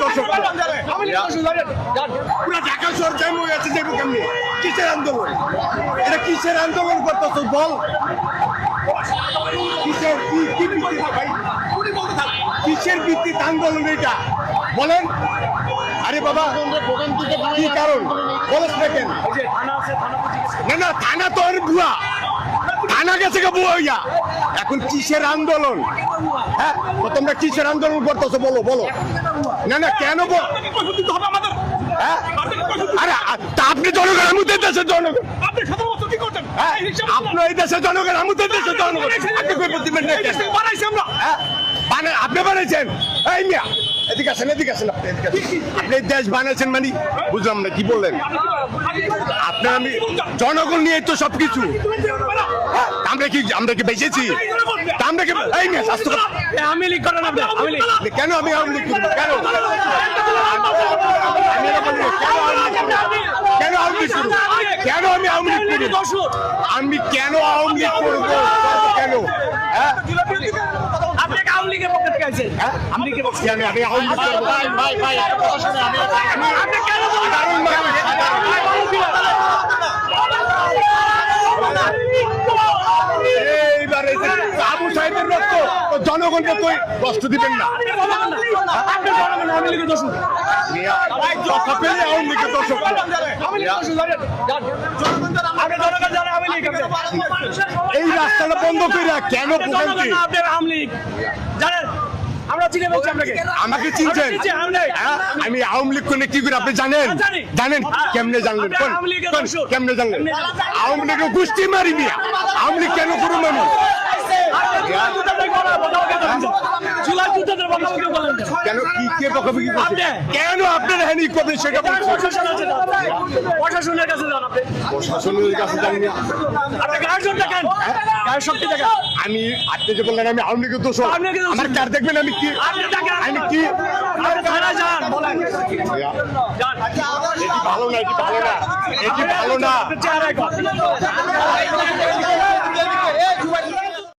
দর্শক পুরো ঢাকা শহর জ্যাম হয়ে আছে যাবো কেমনি কিসের আন্দোলন এটা কিসের আন্দোলন করতেছ বল কিসের কি ভিত্তিতে ভাই কিসের ভিত্তিতে আন্দোলন এটা বলেন আরে বাবা কি কারণ বলছ না কেন না না থানা তো আর বুয়া থানা গেছে কে বুয়া হইয়া এখন কিসের আন্দোলন হ্যাঁ তোমরা কিসের আন্দোলন করতেছো বলো বলো না না কেন হ্যাঁ আরে তা আপনি জনগণ আমাদের দেশের জনগণ আপনার এই দেশের জনগণ আমাদের দেশের জনগণ আপনি বানাইছেন এই মিয়া এদিকে আসেন আপনি দেশ বানাইছেন মানে বুঝলাম না কি বললেন আপনি আমি জনগণ নিয়ে তো সবকিছু আমরা কি বেঁচেছি আমরা কি এই মিয়া স্বাস্থ্য আমি লিখ করেন আপনি কেন আমি আওয়ামী লীগ করবো কেন কেন আওয়ামী লীগ করবো কেন আমি আওয়ামী লীগ করবো আমি কেন আওয়ামী লীগ করবো কেন হ্যাঁ আপনি আওয়ামী লীগের পক্ষে থেকে আছেন আমি কি বলছি আমি আওয়ামী লীগ করবো ভাই আপনি কেন এইবার এই যে আবু সাহেবের রক্ত জনগণকে কই কষ্ট দিবেন না আপনি জনগণ আওয়ামী লীগের দোষী কথা পেলে আওয়ামী লীগের দর্শক এই রাস্তাটা বন্ধ করে কেন ভোগান্তি আপনার আওয়ামী লীগ জানেন আমরা চিনে বলছি আপনাকে আমাকে চিনছেন আমি আওয়ামী লীগ কোনে কি করে আপনি জানেন জানেন কেমনে জানলেন কেমনে জানলেন আওয়ামী লীগের গোষ্ঠী মারি মিয়া আওয়ামী লীগ কেন করুন মানুষ কেন কি কে বকাবকি করছে কেন আপনার হ্যানি কবে সেটা প্রশাসনের কাছে যান আপনি প্রশাসনের কাছে জানি না আপনি গায়ের জোর দেখেন গায়ের শক্তি দেখেন আমি আপনি যে বললেন আমি আওয়ামী লীগের দোষ আমার কার দেখবেন আমি কি আমি কি থানায় যান বলেন এটি ভালো না এটি ভালো না চেহারা